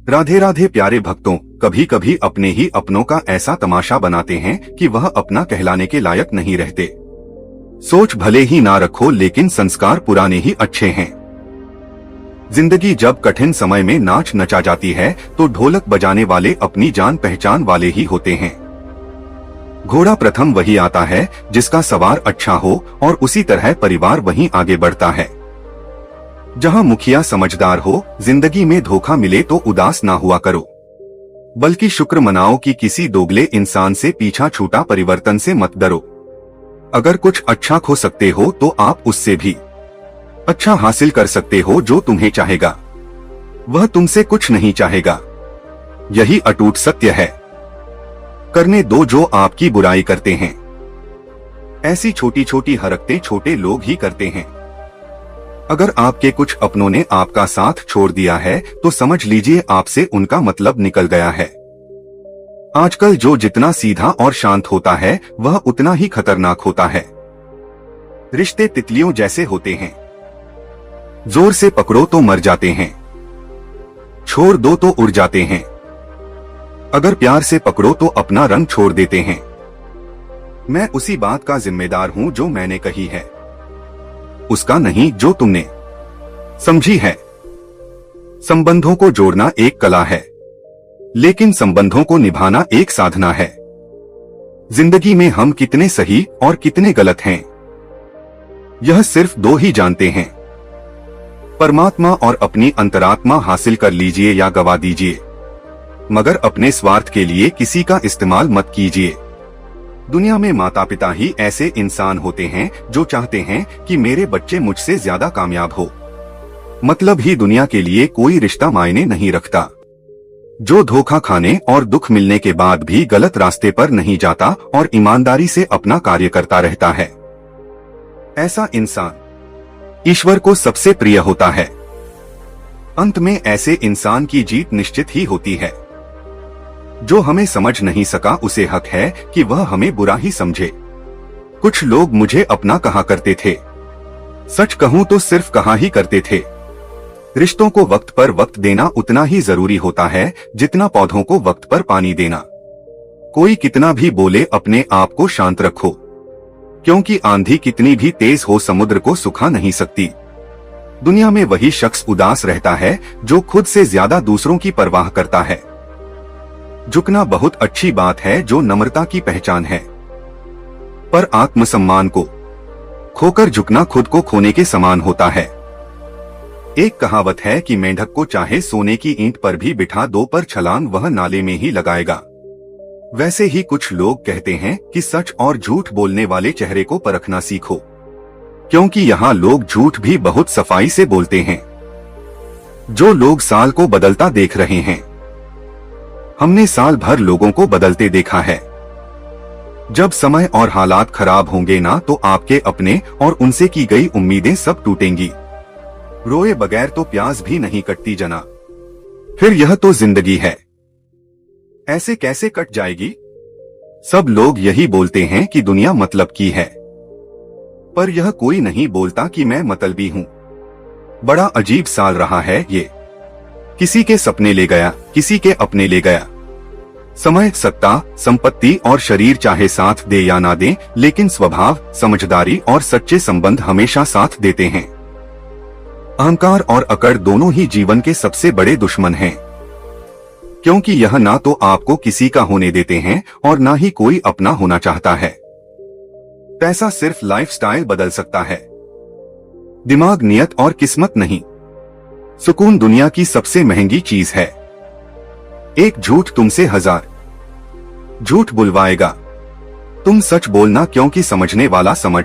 राधे राधे प्यारे भक्तों, कभी कभी अपने ही अपनों का ऐसा तमाशा बनाते हैं कि वह अपना कहलाने के लायक नहीं रहते। सोच भले ही ना रखो, लेकिन संस्कार पुराने ही अच्छे हैं। जिंदगी जब कठिन समय में नाच नचा जाती है तो ढोलक बजाने वाले अपनी जान पहचान वाले ही होते हैं। घोड़ा प्रथम वही आता है जिसका सवार अच्छा हो, और उसी तरह परिवार वहीं आगे बढ़ता है। जहां मुखिया समझदार हो, जिंदगी में धोखा मिले तो उदास ना हुआ करो, बल्कि शुक्र मनाओ कि किसी दोगले इंसान से पीछा छूटा, परिवर्तन से मत डरो। अगर कुछ अच्छा खो सकते हो तो आप उससे भी अच्छा हासिल कर सकते हो। जो तुम्हें चाहेगा वह तुमसे कुछ नहीं चाहेगा, यही अटूट सत्य है। करने दो जो आपकी बुराई करते हैं। ऐसी छोटी छोटी हरकतें छोटे लोग ही करते हैं। अगर आपके कुछ अपनों ने आपका साथ छोड़ दिया है तो समझ लीजिए आपसे उनका मतलब निकल गया है। आजकल जो जितना सीधा और शांत होता है वह उतना ही खतरनाक होता है। रिश्ते तितलियों जैसे होते हैं, जोर से पकड़ो तो मर जाते हैं, छोड़ दो तो उड़ जाते हैं। अगर प्यार से पकड़ो तो अपना रंग छोड़ देते हैं। मैं उसी बात का जिम्मेदार हूं जो मैंने कही है, उसका नहीं जो तुमने समझी है। संबंधों को जोड़ना एक कला है, लेकिन संबंधों को निभाना एक साधना है। जिंदगी में हम कितने सही और कितने गलत हैं, यह सिर्फ दो ही जानते हैं। परमात्मा और अपनी अंतरात्मा हासिल कर लीजिए या गवा दीजिए, मगर अपने स्वार्थ के लिए किसी का इस्तेमाल मत कीजिए। दुनिया में माता पिता ही ऐसे इंसान होते हैं जो चाहते हैं कि मेरे बच्चे मुझसे ज्यादा कामयाब हो। मतलब ही दुनिया के लिए कोई रिश्ता मायने नहीं रखता। जो धोखा खाने और दुख मिलने के बाद भी गलत रास्ते पर नहीं जाता और ईमानदारी से अपना कार्य करता रहता है, ऐसा इंसान ईश्वर को सबसे प्रिय होता है। अंत में ऐसे इंसान की जीत निश्चित ही होती है। जो हमें समझ नहीं सका उसे हक है कि वह हमें बुरा ही समझे। कुछ लोग मुझे अपना कहा करते थे, सच कहूं तो सिर्फ कहा ही करते थे। रिश्तों को वक्त पर वक्त देना उतना ही जरूरी होता है जितना पौधों को वक्त पर पानी देना। कोई कितना भी बोले, अपने आप को शांत रखो, क्योंकि आंधी कितनी भी तेज हो समुद्र को सुखा नहीं सकती। दुनिया में वही शख्स उदास रहता है जो खुद से ज्यादा दूसरों की परवाह करता है। झुकना बहुत अच्छी बात है, जो नम्रता की पहचान है, पर आत्मसम्मान को खोकर झुकना खुद को खोने के समान होता है। एक कहावत है कि मेंढक को चाहे सोने की ईंट पर भी बिठा दो, पर छलांग वह नाले में ही लगाएगा। वैसे ही कुछ लोग कहते हैं कि सच और झूठ बोलने वाले चेहरे को परखना सीखो, क्योंकि यहाँ लोग झूठ भी बहुत सफाई से बोलते हैं। जो लोग साल को बदलता देख रहे हैं, हमने साल भर लोगों को बदलते देखा है। जब समय और हालात खराब होंगे ना, तो आपके अपने और उनसे की गई उम्मीदें सब टूटेंगी। रोए बगैर तो प्यास भी नहीं कटती जना, फिर यह तो जिंदगी है, ऐसे कैसे कट जाएगी। सब लोग यही बोलते हैं कि दुनिया मतलब की है, पर यह कोई नहीं बोलता कि मैं मतलबी हूँ। बड़ा अजीब साल रहा है ये, किसी के सपने ले गया, किसी के अपने ले गया। समय, सत्ता, संपत्ति और शरीर चाहे साथ दे या ना दे, लेकिन स्वभाव, समझदारी और सच्चे संबंध हमेशा साथ देते हैं। अहंकार और अकड़ दोनों ही जीवन के सबसे बड़े दुश्मन हैं, क्योंकि यह ना तो आपको किसी का होने देते हैं और ना ही कोई अपना होना चाहता है। पैसा सिर्फ लाइफस्टाइल बदल सकता है, दिमाग, नियत और किस्मत नहीं। सुकून दुनिया की सबसे महंगी चीज है। एक झूठ तुमसे 1000 झूठ बुलवाएगा। तुम सच बोलना, क्योंकि समझने वाला समझ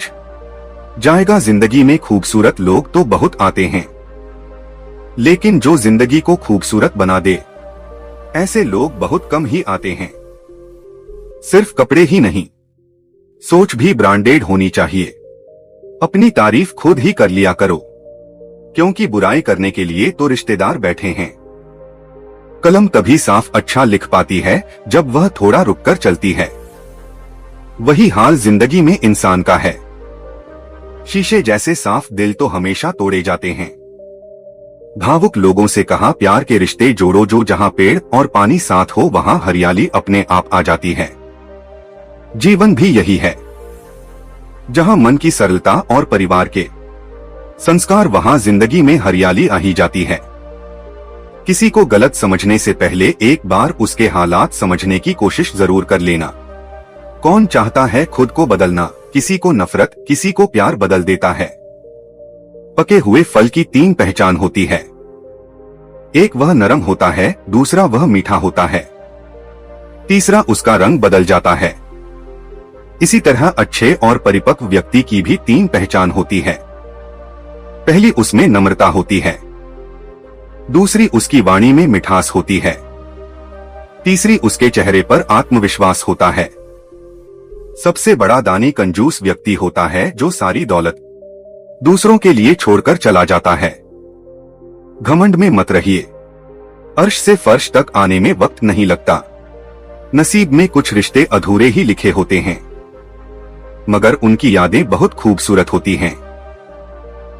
जाएगा। जिंदगी में खूबसूरत लोग तो बहुत आते हैं, लेकिन जो जिंदगी को खूबसूरत बना दे, ऐसे लोग बहुत कम ही आते हैं। सिर्फ कपड़े ही नहीं, सोच भी ब्रांडेड होनी चाहिए। अपनी तारीफ खुद ही कर लिया करो, क्योंकि बुराई करने के लिए तो रिश्तेदार बैठे हैं। कलम तभी साफ अच्छा लिख पाती है जब वह थोड़ा रुककर चलती है। वही हाल जिंदगी में इंसान का है। शीशे जैसे साफ दिल तो हमेशा तोड़े जाते हैं, भावुक लोगों से कहा, प्यार के रिश्ते जोड़ो, जो जहां पेड़ और पानी साथ हो वहां हरियाली अपने आप आ जाती है। जीवन भी यही है, जहां मन की सरलता और परिवार के संस्कार, वहां जिंदगी में हरियाली आ ही जाती है। किसी को गलत समझने से पहले एक बार उसके हालात समझने की कोशिश जरूर कर लेना। कौन चाहता है खुद को बदलना? किसी को नफरत, किसी को प्यार बदल देता है। पके हुए फल की 3 पहचान होती है। एक वह नरम होता है, दूसरा वह मीठा होता है, तीसरा उसका रंग बदल जाता है। इसी तरह अच्छे और परिपक्व व्यक्ति की भी 3 पहचान होती है। पहली उसमें नम्रता होती है, दूसरी उसकी वाणी में मिठास होती है, तीसरी उसके चेहरे पर आत्मविश्वास होता है। सबसे बड़ा दानी कंजूस व्यक्ति होता है जो सारी दौलत दूसरों के लिए छोड़कर चला जाता है। घमंड में मत रहिए, अर्श से फर्श तक आने में वक्त नहीं लगता। नसीब में कुछ रिश्ते अधूरे ही लिखे होते हैं, मगर उनकी यादें बहुत खूबसूरत होती हैं।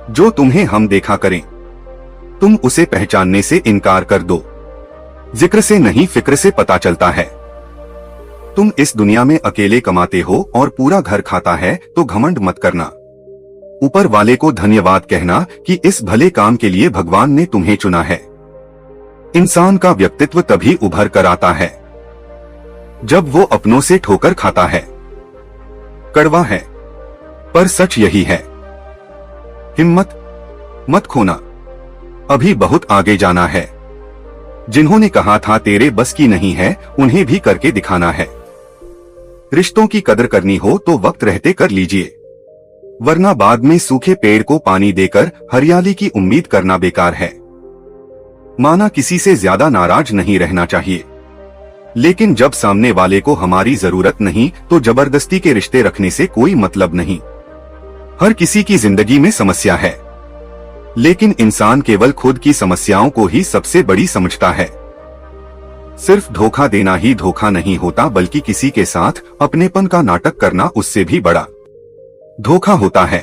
जो तुम्हें हम देखा करें, तुम उसे पहचानने से इनकार कर दो। जिक्र से नहीं फिक्र से पता चलता है। तुम इस दुनिया में अकेले कमाते हो और पूरा घर खाता है तो घमंड मत करना। ऊपर वाले को धन्यवाद कहना कि इस भले काम के लिए भगवान ने तुम्हें चुना है। इंसान का व्यक्तित्व तभी उभर कर आता है जब वो अपनों से ठोकर खाता है। कड़वा है पर सच यही है। हिम्मत मत खोना, अभी बहुत आगे जाना है। जिन्होंने कहा था तेरे बस की नहीं है, उन्हें भी करके दिखाना है। रिश्तों की कदर करनी हो तो वक्त रहते कर लीजिए, वरना बाद में सूखे पेड़ को पानी देकर हरियाली की उम्मीद करना बेकार है। माना किसी से ज्यादा नाराज नहीं रहना चाहिए, लेकिन जब सामने वाले को हमारी जरूरत नहीं तो जबरदस्ती के रिश्ते रखने से कोई मतलब नहीं। हर किसी की जिंदगी में समस्या है, लेकिन इंसान केवल खुद की समस्याओं को ही सबसे बड़ी समझता है। सिर्फ धोखा देना ही धोखा नहीं होता, बल्कि किसी के साथ अपनेपन का नाटक करना उससे भी बड़ा धोखा होता है।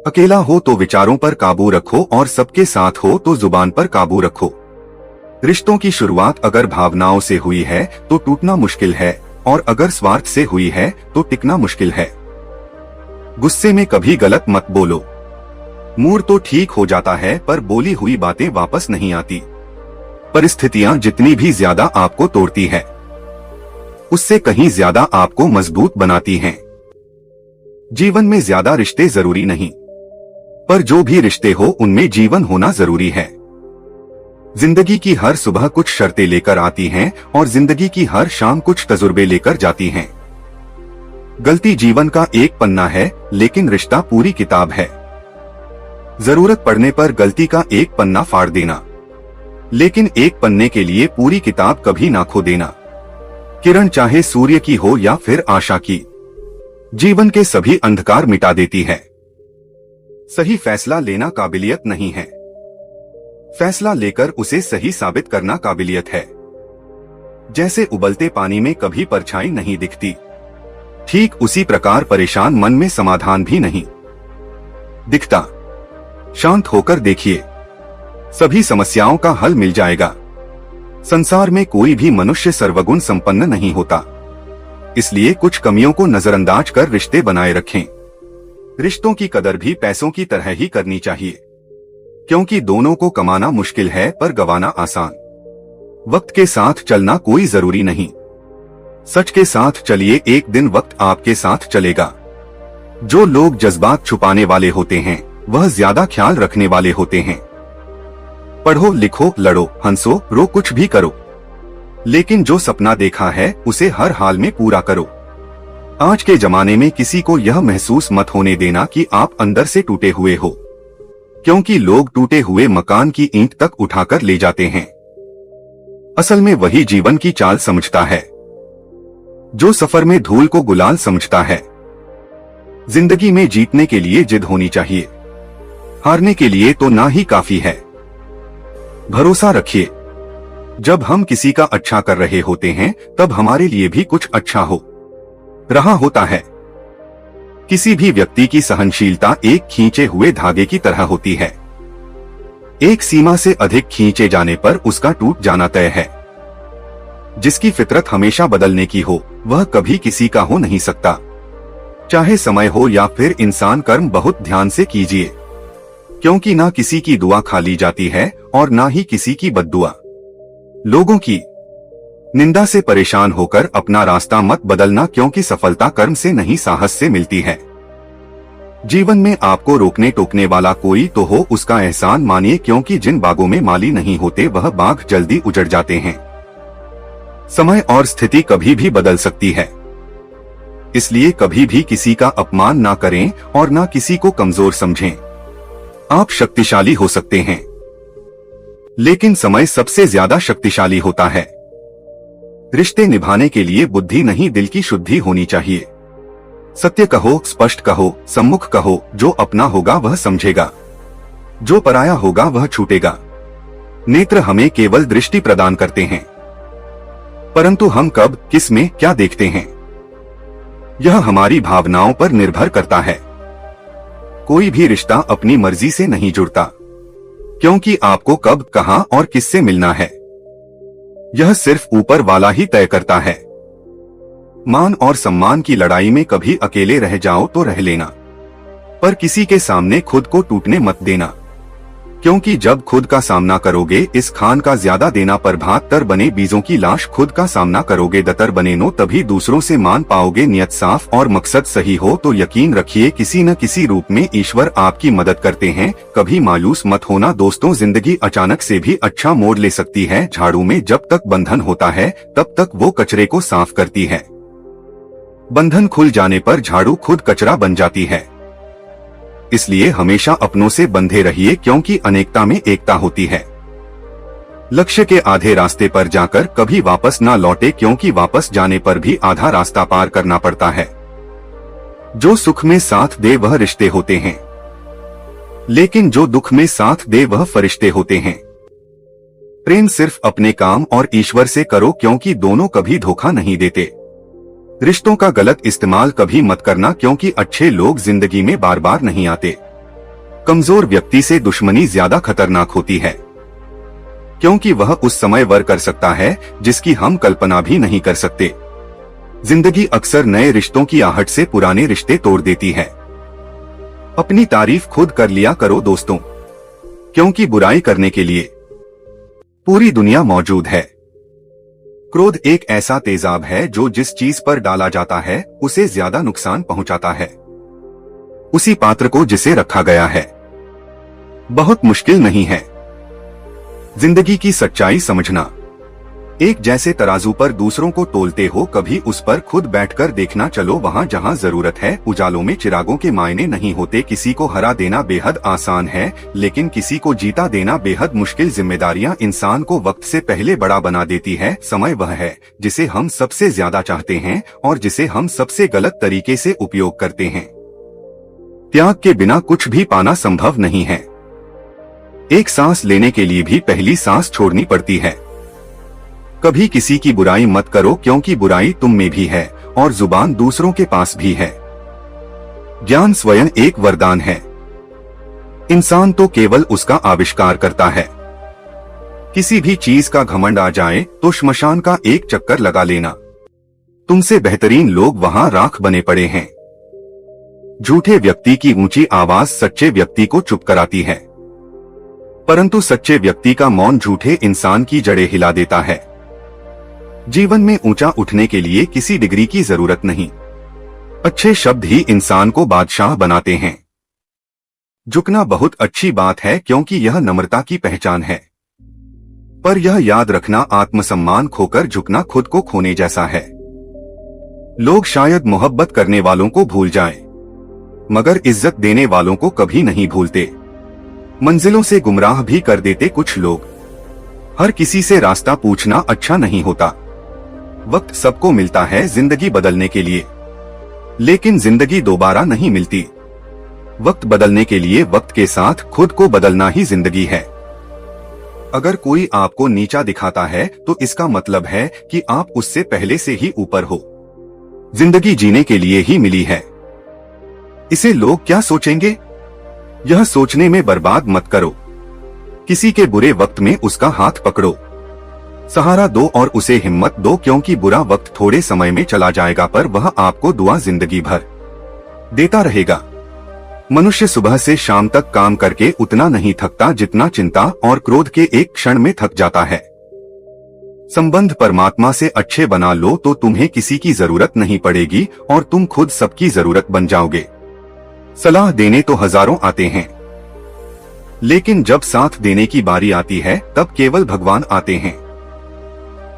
अकेला हो तो विचारों पर काबू रखो और सबके साथ हो तो जुबान पर काबू रखो। रिश्तों की शुरुआत अगर भावनाओं से हुई है तो टूटना मुश्किल है, और अगर स्वार्थ से हुई है तो टिकना मुश्किल है। गुस्से में कभी गलत मत बोलो। मूड तो ठीक हो जाता है पर बोली हुई बातें वापस नहीं आती। परिस्थितियां जितनी भी ज्यादा आपको तोड़ती है, उससे कहीं ज्यादा आपको मजबूत बनाती हैं। जीवन में ज्यादा रिश्ते जरूरी नहीं, पर जो भी रिश्ते हो उनमें जीवन होना जरूरी है। जिंदगी की हर सुबह कुछ शर्तें लेकर आती हैं और जिंदगी की हर शाम कुछ तजुर्बे लेकर जाती हैं। गलती जीवन का एक पन्ना है, लेकिन रिश्ता पूरी किताब है। जरूरत पड़ने पर गलती का एक पन्ना फाड़ देना, लेकिन एक पन्ने के लिए पूरी किताब कभी ना खो देना। किरण चाहे सूर्य की हो या फिर आशा की, जीवन के सभी अंधकार मिटा देती है। सही फैसला लेना काबिलियत नहीं है, फैसला लेकर उसे सही साबित करना काबिलियत है। जैसे उबलते पानी में कभी परछाई नहीं दिखती, ठीक उसी प्रकार परेशान मन में समाधान भी नहीं दिखता। शांत होकर देखिए, सभी समस्याओं का हल मिल जाएगा। संसार में कोई भी मनुष्य सर्वगुण संपन्न नहीं होता, इसलिए कुछ कमियों को नजरअंदाज कर रिश्ते बनाए रखें। रिश्तों की कदर भी पैसों की तरह ही करनी चाहिए, क्योंकि दोनों को कमाना मुश्किल है पर गंवाना आसान। वक्त के साथ चलना कोई जरूरी नहीं, सच के साथ चलिए, एक दिन वक्त आपके साथ चलेगा। जो लोग जज्बात छुपाने वाले होते हैं वह ज्यादा ख्याल रखने वाले होते हैं। पढ़ो लिखो लड़ो हंसो रो कुछ भी करो, लेकिन जो सपना देखा है उसे हर हाल में पूरा करो। आज के जमाने में किसी को यह महसूस मत होने देना कि आप अंदर से टूटे हुए हो, क्योंकि लोग टूटे हुए मकान की ईंट तक उठाकर ले जाते हैं। असल में वही जीवन की चाल समझता है जो सफर में धूल को गुलाल समझता है। जिंदगी में जीतने के लिए जिद होनी चाहिए, हारने के लिए तो ना ही काफी है। भरोसा रखिए, जब हम किसी का अच्छा कर रहे होते हैं तब हमारे लिए भी कुछ अच्छा हो रहा होता है। किसी भी व्यक्ति की सहनशीलता एक खींचे हुए धागे की तरह होती है। एक सीमा से अधिक खींचे जाने पर उसका टूट जाना तय है। जिसकी फितरत हमेशा बदलने की हो, वह कभी किसी का हो नहीं सकता। चाहे समय हो या फिर इंसान, कर्म बहुत ध्यान से कीजिए, क्योंकि ना किसी की दुआ खा ली जाती है और ना ही किसी की बद्दुआ। लोगों की निंदा से परेशान होकर अपना रास्ता मत बदलना, क्योंकि सफलता कर्म से नहीं साहस से मिलती है। जीवन में आपको रोकने टोकने वाला कोई तो हो, उसका एहसान मानिए, क्योंकि जिन बागों में माली नहीं होते वह बाग जल्दी उजड़ जाते हैं। समय और स्थिति कभी भी बदल सकती है, इसलिए कभी भी किसी का अपमान ना करें और ना किसी को कमजोर समझें। आप शक्तिशाली हो सकते हैं, लेकिन समय सबसे ज्यादा शक्तिशाली होता है। रिश्ते निभाने के लिए बुद्धि नहीं, दिल की शुद्धि होनी चाहिए। सत्य कहो, स्पष्ट कहो, सम्मुख कहो। जो अपना होगा वह समझेगा, जो पराया होगा वह छूटेगा। नेत्र हमें केवल दृष्टि प्रदान करते हैं, परंतु हम कब, किस में क्या देखते हैं, यह हमारी भावनाओं पर निर्भर करता है। कोई भी रिश्ता अपनी मर्जी से नहीं जुड़ता, क्योंकि आपको कब, कहां और किससे मिलना है, यह सिर्फ ऊपर वाला ही तय करता है। मान और सम्मान की लड़ाई में कभी अकेले रह जाओ तो रह लेना, पर किसी के सामने खुद को टूटने मत देना, क्योंकि जब खुद का सामना करोगे इस खान का ज्यादा देना पर भात तर बने बीजों की लाश। खुद का सामना करोगे दतर बने नो, तभी दूसरों से मान पाओगे। नियत साफ और मकसद सही हो तो यकीन रखिए किसी न किसी रूप में ईश्वर आपकी मदद करते हैं। कभी मायूस मत होना दोस्तों, जिंदगी अचानक से भी अच्छा मोड़ ले सकती है। झाड़ू में जब तक बंधन होता है तब तक वो कचरे को साफ करती है, बंधन खुल जाने पर झाड़ू खुद कचरा बन जाती है। इसलिए हमेशा अपनों से बंधे रहिए, क्योंकि अनेकता में एकता होती है। लक्ष्य के आधे रास्ते पर जाकर कभी वापस ना लौटे, क्योंकि वापस जाने पर भी आधा रास्ता पार करना पड़ता है। जो सुख में साथ दे वह रिश्ते होते हैं, लेकिन जो दुख में साथ दे वह फरिश्ते होते हैं। प्रेम सिर्फ अपने काम और ईश्वर से करो, क्योंकि दोनों कभी धोखा नहीं देते। रिश्तों का गलत इस्तेमाल कभी मत करना, क्योंकि अच्छे लोग जिंदगी में बार बार नहीं आते। कमजोर व्यक्ति से दुश्मनी ज्यादा खतरनाक होती है, क्योंकि वह उस समय वर कर सकता है जिसकी हम कल्पना भी नहीं कर सकते। जिंदगी अक्सर नए रिश्तों की आहट से पुराने रिश्ते तोड़ देती है। अपनी तारीफ खुद कर लिया करो दोस्तों, क्योंकि बुराई करने के लिए पूरी दुनिया मौजूद है। क्रोध एक ऐसा तेजाब है जो जिस चीज पर डाला जाता है उसे ज्यादा नुकसान पहुंचाता है, उसी पात्र को जिसे रखा गया है। बहुत मुश्किल नहीं है जिंदगी की सच्चाई समझना। एक जैसे तराजू पर दूसरों को तोलते हो, कभी उस पर खुद बैठकर देखना। चलो वहाँ जहाँ जरूरत है। उजालों में चिरागों के मायने नहीं होते। किसी को हरा देना बेहद आसान है, लेकिन किसी को जीता देना बेहद मुश्किल। जिम्मेदारियां इंसान को वक्त से पहले बड़ा बना देती है। समय वह है जिसे हम सबसे ज्यादा चाहते हैं और जिसे हम सबसे गलत तरीके से उपयोग करते हैं। त्याग के बिना कुछ भी पाना संभव नहीं है। एक सांस लेने के लिए भी पहली सांस छोड़नी पड़ती है। कभी किसी की बुराई मत करो, क्योंकि बुराई तुम में भी है और जुबान दूसरों के पास भी है। ज्ञान स्वयं एक वरदान है, इंसान तो केवल उसका आविष्कार करता है। किसी भी चीज का घमंड आ जाए तो श्मशान का एक चक्कर लगा लेना। तुमसे बेहतरीन लोग वहां राख बने पड़े हैं। झूठे व्यक्ति की ऊंची आवाज सच्चे व्यक्ति को चुप कराती है, परंतु सच्चे व्यक्ति का मौन झूठे इंसान की जड़ें हिला देता है। जीवन में ऊंचा उठने के लिए किसी डिग्री की जरूरत नहीं, अच्छे शब्द ही इंसान को बादशाह बनाते हैं। झुकना बहुत अच्छी बात है, क्योंकि यह नम्रता की पहचान है, पर यह याद रखना आत्मसम्मान खोकर झुकना खुद को खोने जैसा है। लोग शायद मोहब्बत करने वालों को भूल जाएं, मगर इज्जत देने वालों को कभी नहीं भूलते। मंजिलों से गुमराह भी कर देते कुछ लोग। हर किसी से रास्ता पूछना अच्छा नहीं होता। वक्त सबको मिलता है जिंदगी बदलने के लिए, लेकिन जिंदगी दोबारा नहीं मिलती। वक्त बदलने के लिए वक्त के साथ खुद को बदलना ही जिंदगी है। अगर कोई आपको नीचा दिखाता है तो इसका मतलब है कि आप उससे पहले से ही ऊपर हो। जिंदगी जीने के लिए ही मिली है, इसे लोग क्या सोचेंगे, यह सोचने में बर्बाद मत करो। किसी के बुरे वक्त में उसका हाथ पकड़ो, सहारा दो और उसे हिम्मत दो, क्योंकि बुरा वक्त थोड़े समय में चला जाएगा पर वह आपको दुआ जिंदगी भर देता रहेगा। मनुष्य सुबह से शाम तक काम करके उतना नहीं थकता जितना चिंता और क्रोध के एक क्षण में थक जाता है। संबंध परमात्मा से अच्छे बना लो तो तुम्हें किसी की जरूरत नहीं पड़ेगी और तुम खुद सबकी जरूरत बन जाओगे। सलाह देने तो हजारों आते हैं, लेकिन जब साथ देने की बारी आती है तब केवल भगवान आते हैं।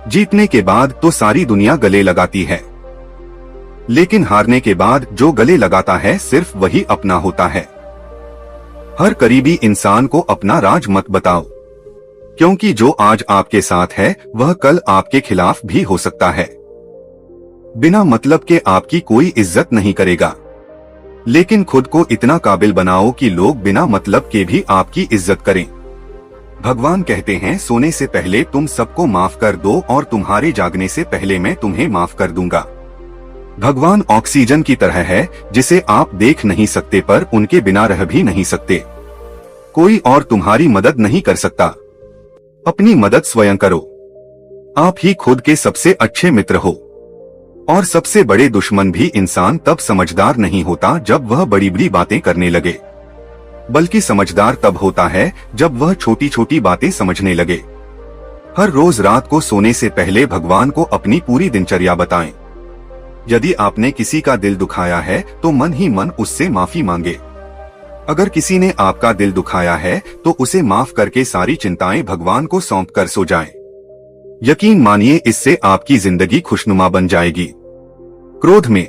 जीतने के बाद तो सारी दुनिया गले लगाती है, लेकिन हारने के बाद जो गले लगाता है सिर्फ वही अपना होता है। हर करीबी इंसान को अपना राज मत बताओ, क्योंकि जो आज आपके साथ है वह कल आपके खिलाफ भी हो सकता है। बिना मतलब के आपकी कोई इज्जत नहीं करेगा, लेकिन खुद को इतना काबिल बनाओ कि लोग बिना मतलब के भी आपकी इज्जत करें। भगवान कहते हैं, सोने से पहले तुम सबको माफ कर दो और तुम्हारे जागने से पहले मैं तुम्हें माफ कर दूंगा। भगवान ऑक्सीजन की तरह है जिसे आप देख नहीं सकते पर उनके बिना रह भी नहीं सकते। कोई और तुम्हारी मदद नहीं कर सकता, अपनी मदद स्वयं करो। आप ही खुद के सबसे अच्छे मित्र हो, और सबसे बड़े दुश्मन भी इंसान तब समझदार नहीं होता जब वह बड़ी बड़ी बातें करने लगे, बल्कि समझदार तब होता है जब वह छोटी छोटी बातें समझने लगे। हर रोज रात को सोने से पहले भगवान को अपनी पूरी दिनचर्या बताएं। यदि आपने किसी का दिल दुखाया है तो मन ही मन उससे माफी मांगे। अगर किसी ने आपका दिल दुखाया है तो उसे माफ करके सारी चिंताएं भगवान को सौंप कर सो जाएं। यकीन मानिए, इससे आपकी जिंदगी खुशनुमा बन जाएगी। क्रोध में